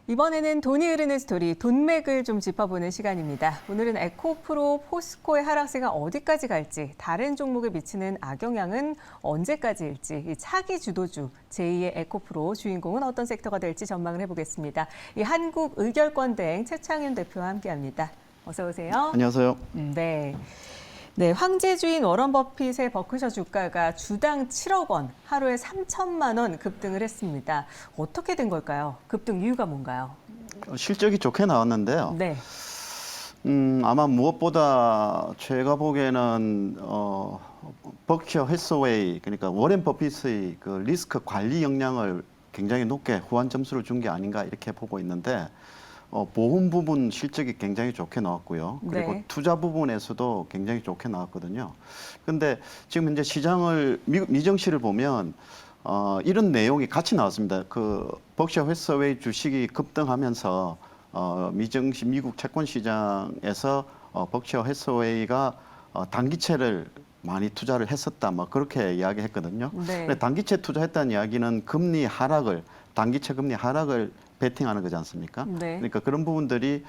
이번에는 돈이 흐르는 스토리, 돈맥을 좀 짚어보는 시간입니다. 오늘은 에코프로 포스코의 하락세가 어디까지 갈지, 다른 종목에 미치는 악영향은 언제까지일지, 이 차기 주도주 제2의 에코프로 주인공은 어떤 섹터가 될지 전망을 해보겠습니다. 이 한국의결권대행 최창윤 대표와 함께합니다. 어서 오세요. 안녕하세요. 네. 네, 황제주인 워런 버핏의 버크셔 주가가 주당 7억 원, 하루에 3천만 원 급등을 했습니다. 어떻게 된 걸까요? 급등 이유가 뭔가요? 실적이 좋게 나왔는데요. 네, 아마 무엇보다 제가 보기에는 버크셔 해서웨이, 그러니까 워렌 버핏의 그 리스크 관리 역량을 굉장히 높게 후한 점수를 준 게 아닌가 이렇게 보고 있는데, 보험 부분 실적이 굉장히 좋게 나왔고요. 그리고 네. 투자 부분에서도 굉장히 좋게 나왔거든요. 근데 지금 현재 시장을 미정시를 보면 이런 내용이 같이 나왔습니다. 그 버크셔 해서웨이 주식이 급등하면서 미정시 미국 채권 시장에서 버크셔 해서웨이가 단기채를 많이 투자를 했었다, 뭐 그렇게 이야기했거든요. 네. 근데 단기채 투자했다는 이야기는 금리 하락을 단기채 금리 하락을 베팅하는 거지 않습니까? 네. 그러니까 그런 부분들이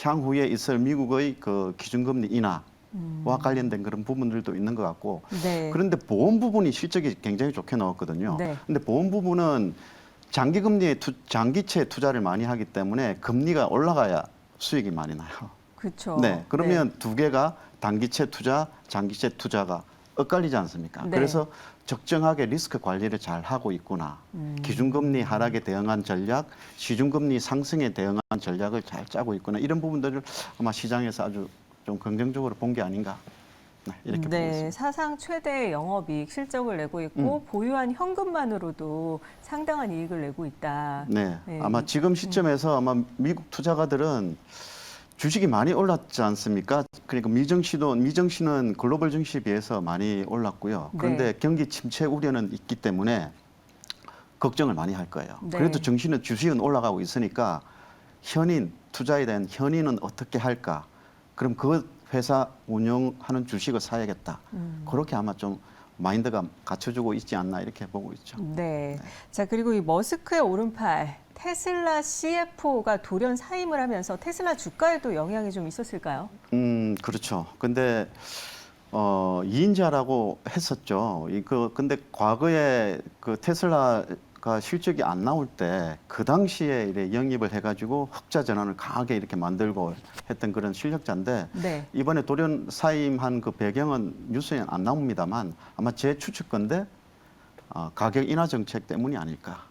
향후에 있을 미국의 그 기준금리 인하와 관련된 그런 부분들도 있는 것 같고, 네. 그런데 보험 부분이 실적이 굉장히 좋게 나왔거든요. 네. 근데 보험 부분은 장기채 투자를 많이 하기 때문에 금리가 올라가야 수익이 많이 나요. 그렇죠. 네, 그러면 두 개가 단기채 투자, 장기채 투자가 엇갈리지 않습니까? 네. 그래서 적정하게 리스크 관리를 잘 하고 있구나. 기준금리 하락에 대응한 전략, 시중금리 상승에 대응한 전략을 잘 짜고 있구나. 이런 부분들을 아마 시장에서 아주 좀 긍정적으로 본 게 아닌가. 네, 이렇게 보고 있습니다. 사상 최대 영업이익 실적을 내고 있고 보유한 현금만으로도 상당한 이익을 내고 있다. 네, 네. 아마 지금 시점에서 아마 미국 투자가들은 주식이 많이 올랐지 않습니까? 그러니까 미정시는 글로벌 증시에 비해서 많이 올랐고요. 그런데 네. 경기 침체 우려는 있기 때문에 걱정을 많이 할 거예요. 네. 그래도 주식은 올라가고 있으니까 투자에 대한 현인은 어떻게 할까? 그럼 그 회사 운영하는 주식을 사야겠다. 그렇게 아마 좀 마인드가 갖춰주고 있지 않나 이렇게 보고 있죠. 네. 자, 그리고 이 머스크의 오른팔 테슬라 CFO가 돌연 사임을 하면서 테슬라 주가에도 영향이 좀 있었을까요? 그렇죠. 근데 2인자라고 했었죠. 근데 과거에 그 테슬라가 실적이 안 나올 때 그 당시에 이래 영입을 해가지고 흑자 전환을 강하게 이렇게 만들고 했던 그런 실력자인데, 네. 이번에 돌연 사임한 그 배경은 뉴스에 안 나옵니다만 아마 제 추측건데 가격 인하 정책 때문이 아닐까.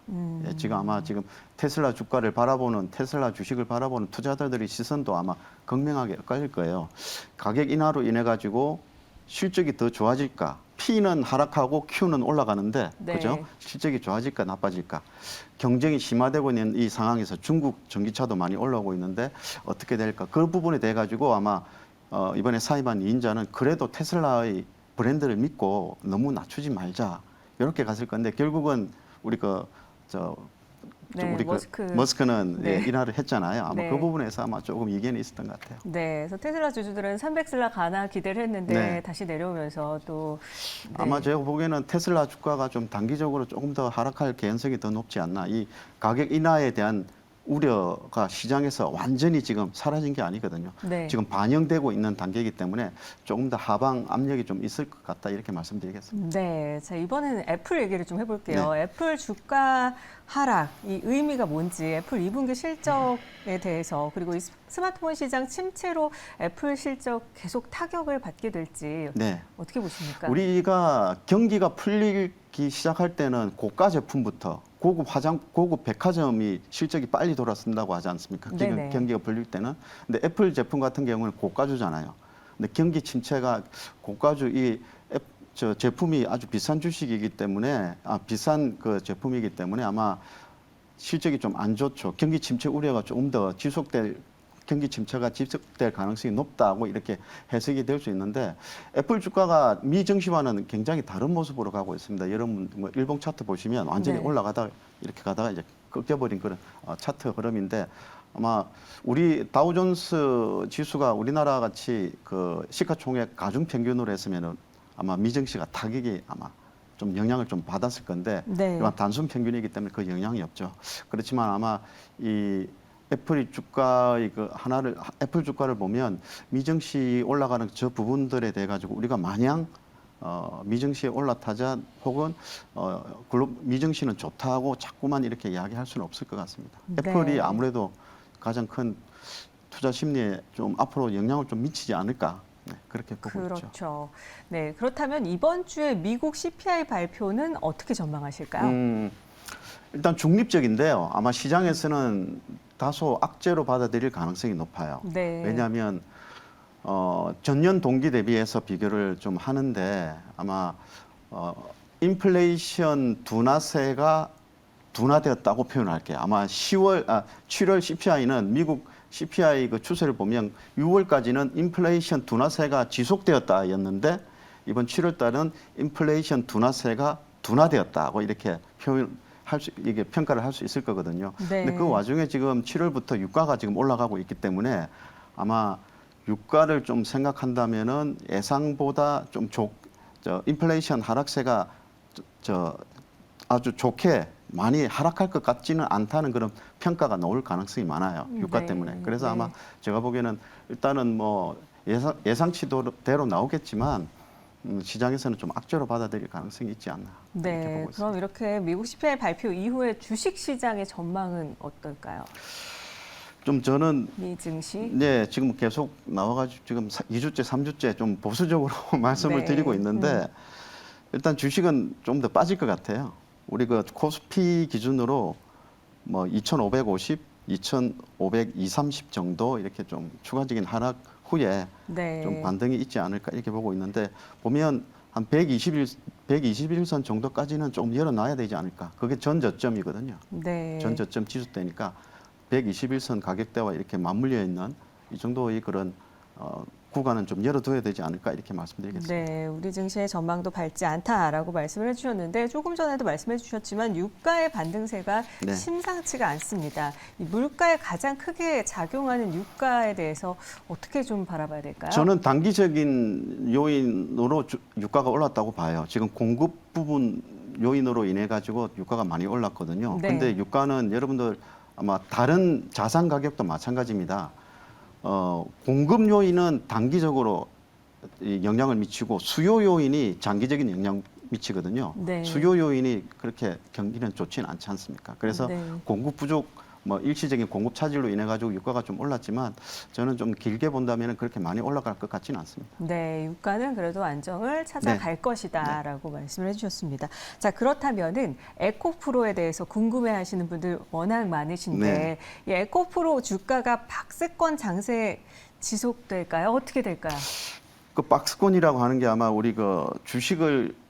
예, 지금 테슬라 주식을 바라보는 투자자들의 시선도 아마 극명하게 엇갈릴 거예요. 가격 인하로 인해 가지고 실적이 더 좋아질까? P는 하락하고 Q는 올라가는데, 네. 그죠? 실적이 좋아질까 나빠질까? 경쟁이 심화되고 있는 이 상황에서 중국 전기차도 많이 올라오고 있는데 어떻게 될까? 그 부분에 대해 가지고 아마 이번에 사임한 이인자는 그래도 테슬라의 브랜드를 믿고 너무 낮추지 말자. 이렇게 갔을 건데 결국은 우리 네, 머스크는 네. 인하를 했잖아요. 아마 네. 그 부분에서 아마 조금 이견이 있었던 것 같아요. 네, 그래서 테슬라 주주들은 300슬라 가나 기대를 했는데 네. 다시 내려오면서 또 네. 아마 제가 보기에는 테슬라 주가가 좀 단기적으로 조금 더 하락할 개연성이 더 높지 않나. 이 가격 인하에 대한 우려가 시장에서 완전히 지금 사라진 게 아니거든요. 네. 지금 반영되고 있는 단계이기 때문에 조금 더 하방 압력이 좀 있을 것 같다 이렇게 말씀드리겠습니다. 네, 자 이번에는 애플 얘기를 좀 해볼게요. 애플 주가 하락, 이 의미가 뭔지, 애플 2분기 실적에 대해서, 그리고 이 스마트폰 시장 침체로 애플 실적 계속 타격을 받게 될지 네. 어떻게 보십니까? 우리가 경기가 풀리기 시작할 때는 고가 제품부터 고급 백화점이 실적이 빨리 돌아선다고 하지 않습니까? 네네. 경기가 풀릴 때는. 근데 애플 제품 같은 경우는 고가주잖아요. 근데 경기 침체가 고가주 저 제품이 아주 비싼 주식이기 때문에 비싼 그 제품이기 때문에 아마 실적이 좀 안 좋죠. 경기 침체 우려가 조금 더 경기 침체가 지속될 가능성이 높다고 이렇게 해석이 될 수 있는데, 애플 주가가 미정시와는 굉장히 다른 모습으로 가고 있습니다. 여러분 뭐 일봉 차트 보시면 완전히 네. 올라가다가 이렇게 가다가 이제 꺾여버린 그런 차트 흐름인데, 아마 우리 다우존스 지수가 우리나라 같이 그 시가총액 가중 평균으로 했으면은 아마 미정시가 타격이 아마 좀 영향을 좀 받았을 건데 네. 이건 단순 평균이기 때문에 그 영향이 없죠. 그렇지만 아마 이 애플 주가의 그 하나를 애플 주가를 보면 미증시 올라가는 저 부분들에 대해 가지고 우리가 마냥 미증시에 올라타자 혹은 미증시는 좋다고 자꾸만 이렇게 이야기할 수는 없을 것 같습니다. 네. 애플이 아무래도 가장 큰 투자 심리에 좀 앞으로 영향을 좀 미치지 않을까. 네, 그렇게 보고 있죠. 그렇죠. 네, 그렇다면 이번 주에 미국 CPI 발표는 어떻게 전망하실까요? 일단 중립적인데요. 아마 시장에서는 다소 악재로 받아들일 가능성이 높아요. 네. 왜냐하면 전년 동기 대비해서 비교를 좀 하는데 아마 인플레이션 둔화세가 둔화되었다고 표현할게요. 아마 7월 CPI는 미국 CPI 그 추세를 보면 6월까지는 인플레이션 둔화세가 지속되었다였는데 이번 7월 달은 인플레이션 둔화세가 둔화되었다고 이렇게 이게 평가를 할 수 있을 거거든요. 네. 근데 그 와중에 지금 7월부터 유가가 지금 올라가고 있기 때문에 아마 유가를 좀 생각한다면은 예상보다 좀 인플레이션 하락세가 아주 좋게 많이 하락할 것 같지는 않다는 그런 평가가 나올 가능성이 많아요. 유가 네. 때문에. 그래서 네. 아마 제가 보기에는 일단은 뭐 예상치대로 나오겠지만 시장에서는 좀 악재로 받아들일 가능성이 있지 않나. 이렇게 네, 보고 있습니다. 그럼 이렇게 미국 CPI 발표 이후에 주식 시장의 전망은 어떨까요? 좀 저는 미증시? 네, 지금 계속 나와가지고 지금 2주째, 3주째 좀 보수적으로 말씀을 네. 드리고 있는데 일단 주식은 좀 더 빠질 것 같아요. 우리 그 코스피 기준으로 뭐 2,550, 2,520, 30 정도 이렇게 좀 추가적인 하락 후에 네. 좀 반등이 있지 않을까 이렇게 보고 있는데 보면 한 121선 정도까지는 좀 열어놔야 되지 않을까. 그게 전 저점이거든요. 네. 전 저점 지수대니까 121선 가격대와 이렇게 맞물려 있는 이 정도의 그런 구간은 좀 열어둬야 되지 않을까 이렇게 말씀드리겠습니다. 네, 우리 증시의 전망도 밝지 않다라고 말씀을 해주셨는데 조금 전에도 말씀해 주셨지만 유가의 반등세가 네. 심상치가 않습니다. 이 물가에 가장 크게 작용하는 유가에 대해서 어떻게 좀 바라봐야 될까요? 저는 단기적인 요인으로 유가가 올랐다고 봐요. 지금 공급 부분 요인으로 인해 가지고 유가가 많이 올랐거든요. 네. 근데 유가는 여러분들 아마 다른 자산 가격도 마찬가지입니다. 공급 요인은 단기적으로 영향을 미치고 수요 요인이 장기적인 영향 미치거든요. 네. 수요 요인이 그렇게 경기는 좋지는 않지 않습니까? 그래서 네. 공급 부족, 뭐 일시적인 공급 차질로 인해 가지고 유가가 좀 올랐지만 저는 좀 길게 본다면 그렇게 많이 올라갈 것 같지는 않습니다. 네, 유가는 그래도 안정을 찾아갈 것이다라고 말씀을 해주셨습니다. 자, 그렇다면은 에코프로에 대해서 궁금해하시는 분들 워낙 많으신데 이 에코프로 주가가 박스권 장세 지속될까요? 어떻게 될까요? 그 박스권이라고 하는 게 아마 우리 그 주식을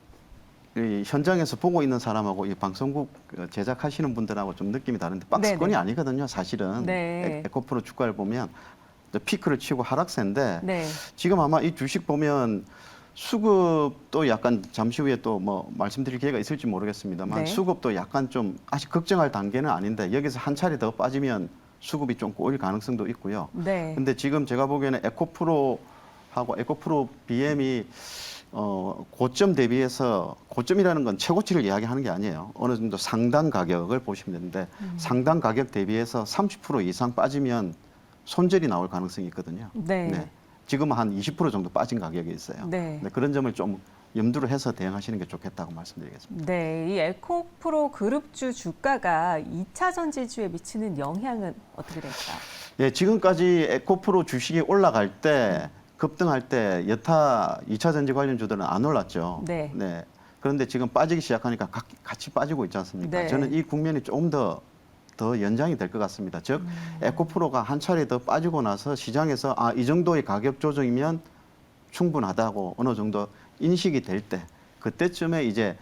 이 현장에서 보고 있는 사람하고 이 방송국 제작하시는 분들하고 좀 느낌이 다른데 박스권이 네네. 아니거든요, 사실은. 네. 에코프로 주가를 보면 피크를 치고 하락세인데 네. 지금 아마 이 주식 보면 수급도 약간 잠시 후에 또 뭐 말씀드릴 기회가 있을지 모르겠습니다만 네. 수급도 약간 좀 아직 걱정할 단계는 아닌데 여기서 한 차례 더 빠지면 수급이 좀 꼬일 가능성도 있고요. 네. 근데 지금 제가 보기에는 에코프로하고 에코프로 BM이 고점 대비해서 고점이라는 건 최고치를 이야기하는 게 아니에요. 어느 정도 상단 가격을 보시면 되는데 상단 가격 대비해서 30% 이상 빠지면 손절이 나올 가능성이 있거든요. 네. 지금 한 20% 정도 빠진 가격이 있어요. 네. 네, 그런 점을 좀 염두를 해서 대응하시는 게 좋겠다고 말씀드리겠습니다. 네, 이 에코프로 그룹주 주가가 2차 전지주에 미치는 영향은 어떻게 될까요? 예, 지금까지 에코프로 주식이 올라갈 때 급등할 때 여타 2차 전지 관련주들은 안 올랐죠. 네. 그런데 지금 빠지기 시작하니까 같이 빠지고 있지 않습니까? 네. 저는 이 국면이 조금 더 연장이 될 것 같습니다. 즉, 에코프로가 한 차례 더 빠지고 나서 시장에서 이 정도의 가격 조정이면 충분하다고 어느 정도 인식이 될 때, 그때쯤에 이제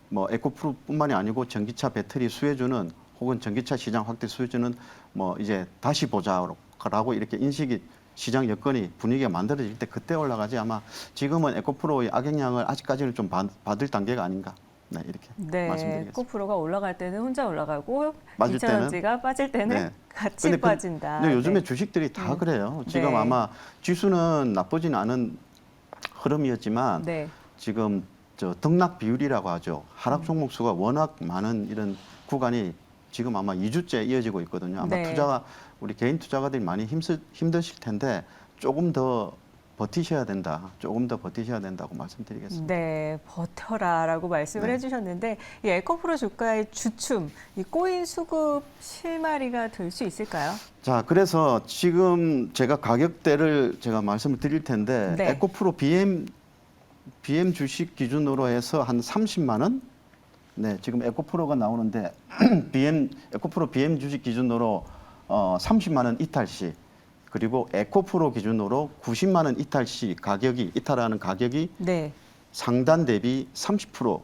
뭐 에코프로뿐만이 아니고 전기차 배터리 수혜주는 혹은 전기차 시장 확대 수혜주는 뭐 이제 다시 보자라고 이렇게 인식이 시장 여건이 분위기가 만들어질 때 그때 올라가지 아마 지금은 에코프로의 악영향을 아직까지는 좀 받을 단계가 아닌가. 네, 이렇게 네, 말씀드리겠습니다. 에코프로가 올라갈 때는 혼자 올라가고 빠질 2차 때는? 전지가 빠질 때는 네. 같이 근데 빠진다. 근데 요즘에 네. 주식들이 다 그래요. 지금 네. 아마 지수는 나쁘진 않은 흐름이었지만 네. 지금 등락 비율이라고 하죠. 하락 종목 수가 워낙 많은 이런 구간이 지금 아마 2주째 이어지고 있거든요. 아마 네. 우리 개인 투자가들이 많이 힘드실 텐데 조금 더 버티셔야 된다. 조금 더 버티셔야 된다고 말씀드리겠습니다. 네, 버텨라라고 말씀을 네. 해주셨는데 이 에코프로 주가의 주춤, 이 꼬인 수급 실마리가 될 수 있을까요? 자, 그래서 지금 제가 가격대를 제가 말씀을 드릴 텐데 네. 에코프로 BM 주식 기준으로 해서 한 30만 원? 네, 지금 에코프로가 나오는데 에코프로 BM 주식 기준으로 30만 원 이탈 시 그리고 에코프로 기준으로 90만 원 이탈 시 이탈하는 가격이 네, 상단 대비 30%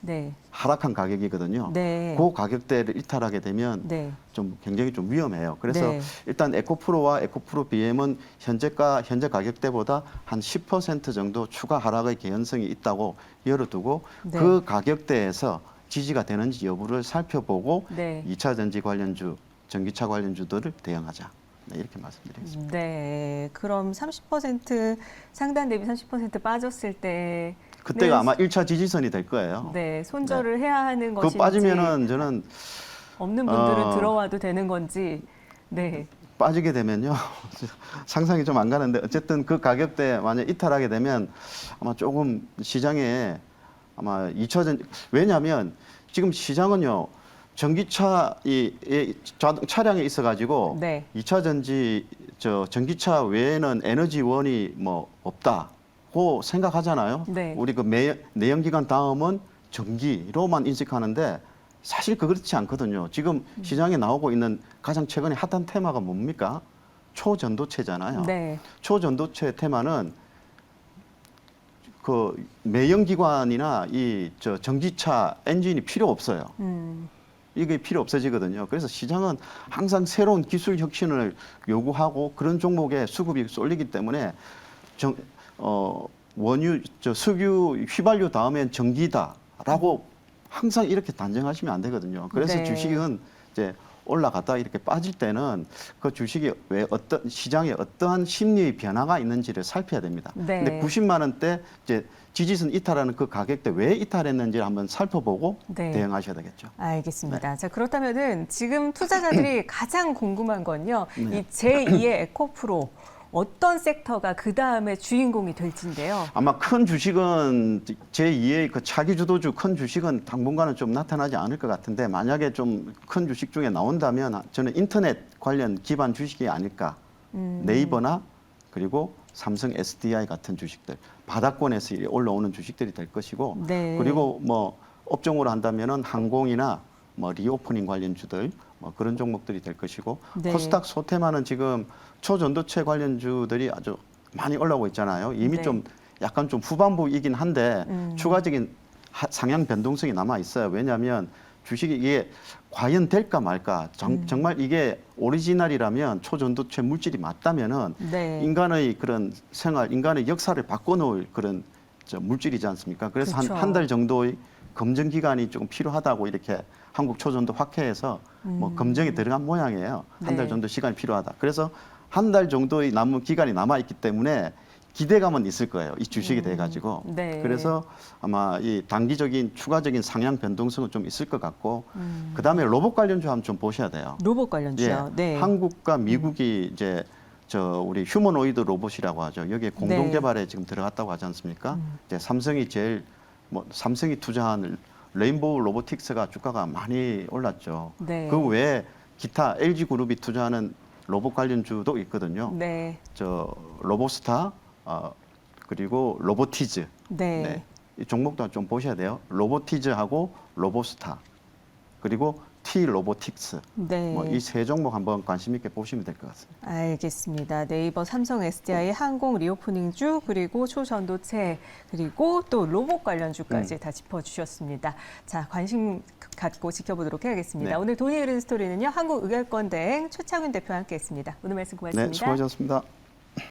네, 하락한 가격이거든요. 네. 그 가격대를 이탈하게 되면 네. 좀 굉장히 좀 위험해요. 그래서 네. 일단 에코프로와 에코프로 BM은 현재 가격대보다 한 10% 정도 추가 하락의 개연성이 있다고 열어두고 네. 그 가격대에서 지지가 되는지 여부를 살펴보고 네. 2차 전지 관련주, 전기차 관련주들을 대응하자. 네, 이렇게 말씀드리겠습니다. 네, 그럼 30% 상단 대비 30% 빠졌을 때 그때가 아마 1차 지지선이 될 거예요. 네, 손절을 해야 하는 그 것인지 빠지면은 저는 없는 분들은 들어와도 되는 건지 네, 빠지게 되면요 상상이 좀 안 가는데 어쨌든 그 가격대 만약 이탈하게 되면 아마 조금 시장에 아마 2차 전 왜냐하면 지금 시장은요 전기차 차량에 있어가지고 네. 2차 전기차 외에는 에너지원이 뭐 없다고 생각하잖아요. 네. 우리 그 내연기관 다음은 전기로만 인식하는데 사실 그렇지 않거든요. 지금 시장에 나오고 있는 가장 최근에 핫한 테마가 뭡니까? 초전도체잖아요. 네, 초전도체 테마는 그 매연기관이나 전기차 엔진이 필요 없어요. 이게 필요 없어지거든요. 그래서 시장은 항상 새로운 기술 혁신을 요구하고 그런 종목에 수급이 쏠리기 때문에 석유 휘발유 다음엔 전기다라고 항상 이렇게 단정하시면 안 되거든요. 그래서 네. 주식은 이제 올라갔다 이렇게 빠질 때는 그 주식이 왜 시장에 어떠한 심리의 변화가 있는지를 살펴야 됩니다. 네. 근데 90만 원대 이제 지지선 이탈하는 그 가격대 왜 이탈했는지를 한번 살펴보고 네. 대응하셔야 되겠죠. 알겠습니다. 자, 그렇다면은 지금 투자자들이 가장 궁금한 건요. 네. 이 제2의 에코프로 어떤 섹터가 그 다음에 주인공이 될지인데요. 아마 큰 주식은 제2의 그 차기 주도주 큰 주식은 당분간은 좀 나타나지 않을 것 같은데 만약에 좀 큰 주식 중에 나온다면 저는 인터넷 관련 기반 주식이 아닐까. 네이버나 그리고 삼성 SDI 같은 주식들 바닥권에서 올라오는 주식들이 될 것이고 네. 그리고 뭐 업종으로 한다면은 항공이나 뭐 리오프닝 관련주들 뭐 그런 종목들이 될 것이고 네. 코스닥 소테마는 지금 초전도체 관련주들이 아주 많이 올라오고 있잖아요. 이미 네. 좀 약간 좀 후반부이긴 한데 추가적인 상향 변동성이 남아 있어요. 왜냐하면 주식이 이게 과연 될까 말까 정말 이게 오리지널이라면 초전도체 물질이 맞다면은 네. 인간의 그런 생활, 인간의 역사를 바꿔놓을 그런 물질이지 않습니까? 그래서 그렇죠. 한 달 정도의 검증 기간이 조금 필요하다고 이렇게 한국 초전도 학회에서 뭐 검증이 들어간 모양이에요. 한 달 네. 정도 시간이 필요하다. 그래서 한 달 정도의 남은 기간이 남아 있기 때문에 기대감은 있을 거예요. 이 주식이 돼가지고. 네. 그래서 아마 이 단기적인 추가적인 상향 변동성은 좀 있을 것 같고, 그 다음에 로봇 관련주 한번 좀 보셔야 돼요. 로봇 관련주요. 예, 네. 한국과 미국이 이제 우리 휴머노이드 로봇이라고 하죠. 여기에 공동 네. 개발에 지금 들어갔다고 하지 않습니까? 이제 삼성이 삼성이 투자한 레인보우 로보틱스가 주가가 많이 올랐죠. 네. 그 외에 기타 LG 그룹이 투자하는 로봇 관련주도 있거든요. 네. 로보스타 그리고 로보티즈. 네. 네. 이 종목도 좀 보셔야 돼요. 로보티즈하고 로보스타 그리고 T 로보틱스. 네. 뭐 이 세 종목 한번 관심 있게 보시면 될 것 같습니다. 알겠습니다. 네이버, 삼성, SDI, 항공, 리오프닝주, 그리고 초전도체, 그리고 또 로봇 관련주까지 다 짚어주셨습니다. 자, 관심 갖고 지켜보도록 해야겠습니다. 네. 오늘 돈이 흐르는 스토리는요, 한국의결권대행 최창윤 대표와 함께했습니다. 오늘 말씀 고맙습니다. 네, 수고하셨습니다.